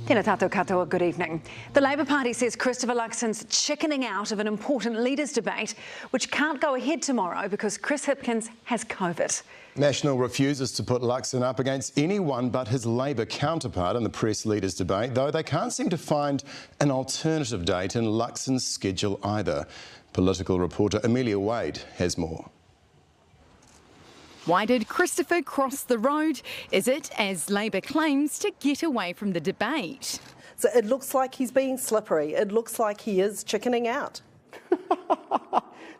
Tēnā tātou katoa, good evening. The Labor Party says Christopher Luxon's chickening out of an important leaders' debate, which can't go ahead tomorrow because Chris Hipkins has COVID. National refuses to put Luxon up against anyone but his Labor counterpart in the press leaders' debate, though they can't seem to find an alternative date in Luxon's schedule either. Political reporter Amelia Wade has more. Why did Christopher cross the road? Is it, as Labor claims, to get away from the debate? So it looks like he's being slippery. It looks like he is chickening out.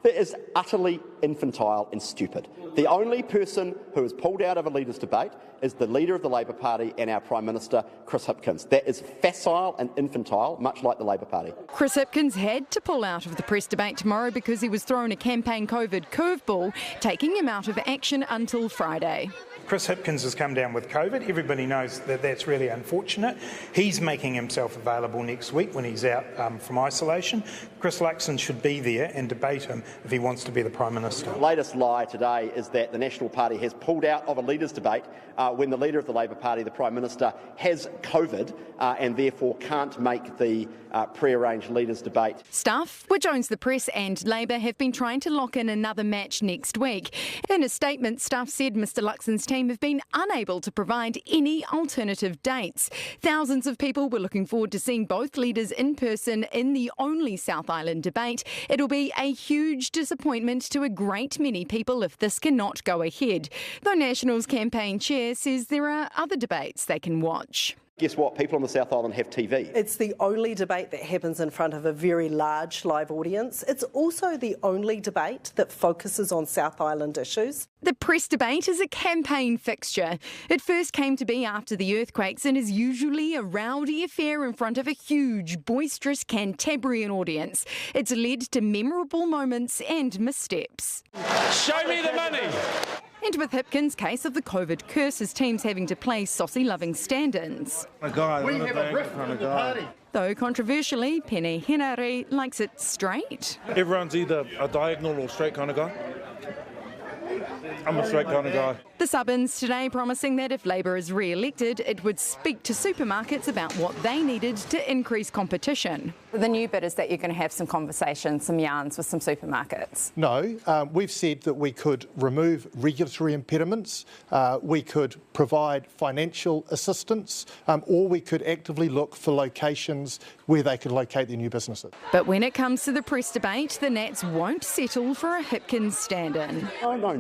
That is utterly infantile and stupid. The only person who is pulled out of a leaders' debate is the leader of the Labor Party and our Prime Minister, Chris Hipkins. That is facile and infantile, much like the Labor Party. Chris Hipkins had to pull out of the press debate tomorrow because he was thrown a campaign COVID curveball, taking him out of action until Friday. Chris Hipkins has come down with COVID. Everybody knows that that's really unfortunate. He's making himself available next week when he's out from isolation. Chris Luxon should be there and debate him if he wants to be the Prime Minister. The latest lie today is that the National Party has pulled out of a leaders' debate when the leader of the Labor Party, the Prime Minister, has COVID and therefore can't make the pre-arranged leaders' debate. Stuff, which owns the press and Labor, have been trying to lock in another match next week. In a statement, Stuff said Mr Luxon's team have been unable to provide any alternative dates. Thousands of people were looking forward to seeing both leaders in person in the only South Island debate. It'll be a huge disappointment to a great many people if this cannot go ahead, though National's campaign chair says there are other debates they can watch. Guess what? People on the South Island have TV. It's the only debate that happens in front of a very large live audience. It's also the only debate that focuses on South Island issues. The press debate is a campaign fixture. It first came to be after the earthquakes and is usually a rowdy affair in front of a huge, boisterous Cantabrian audience. It's led to memorable moments and missteps. Show me the money! And with Hipkins' case of the COVID curse, his team's having to play saucy-loving stand-ins. We have a rift in the party. Though controversially, Pene Henare likes it straight. Everyone's either a diagonal or straight kind of guy. I'm a straight kind of guy. The sub-ins today promising that if Labor is re-elected, it would speak to supermarkets about what they needed to increase competition. The new bit is that you're going to have some conversations, some yarns with some supermarkets. No, we've said that we could remove regulatory impediments, we could provide financial assistance, or we could actively look for locations where they could locate their new businesses. But when it comes to the press debate, the Nats won't settle for a Hipkins stand-in.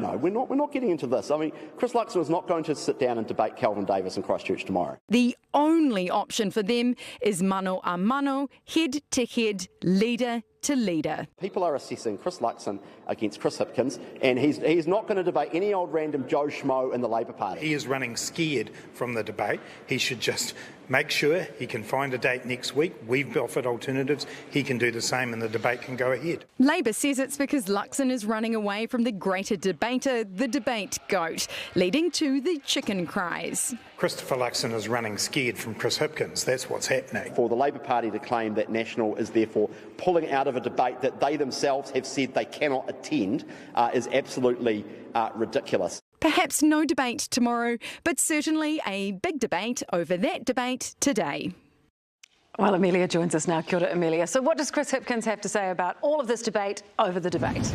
No, we're not getting into this. I mean, Chris Luxon is not going to sit down and debate Kelvin Davis in Christchurch tomorrow. The only option for them is mano a mano, head-to-head, leader to leader. People are assessing Chris Luxon against Chris Hipkins, and he's not going to debate any old random Joe Schmo in the Labor Party. He is running scared from the debate. He should just make sure he can find a date next week. We've offered alternatives. He can do the same and the debate can go ahead. Labor says it's because Luxon is running away from the greater debater, the debate goat, leading to the chicken cries. Christopher Luxon is running scared from Chris Hipkins. That's what's happening. For the Labor Party to claim that National is therefore pulling out of a debate that they themselves have said they cannot attend is absolutely ridiculous. Perhaps no debate tomorrow, but certainly a big debate over that debate today. Well, Amelia joins us now. Kia ora, Amelia. So what does Chris Hipkins have to say about all of this debate over the debate?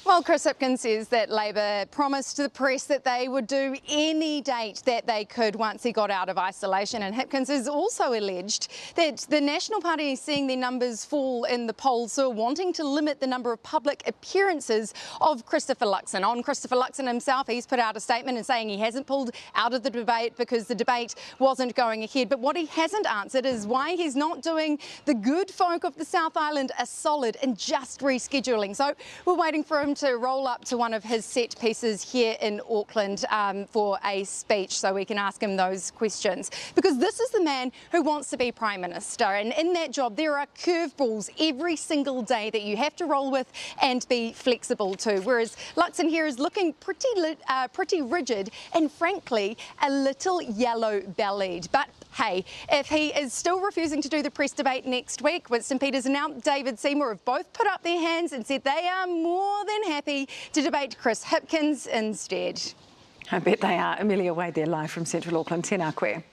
Well, Chris Hipkins says that Labor promised to the press that they would do any date that they could once he got out of isolation. And Hipkins has also alleged that the National Party is seeing their numbers fall in the polls, so wanting to limit the number of public appearances of Christopher Luxon. On Christopher Luxon himself, he's put out a statement and saying he hasn't pulled out of the debate because the debate wasn't going ahead. But what he hasn't answered is why he's not doing the good folk of the South Island a solid and just rescheduling. So we're waiting for him to roll up to one of his set pieces here in Auckland for a speech so we can ask him those questions. Because this is the man who wants to be Prime Minister, and in that job there are curveballs every single day that you have to roll with and be flexible to, whereas Luxon here is looking pretty rigid and frankly a little yellow-bellied. But hey, if he is still refusing to do the press debate next week, Winston Peters and now David Seymour have both put up their hands and said they are more than happy to debate Chris Hipkins instead. I bet they are. Amelia Wade there live from Central Auckland. Tēnā koe.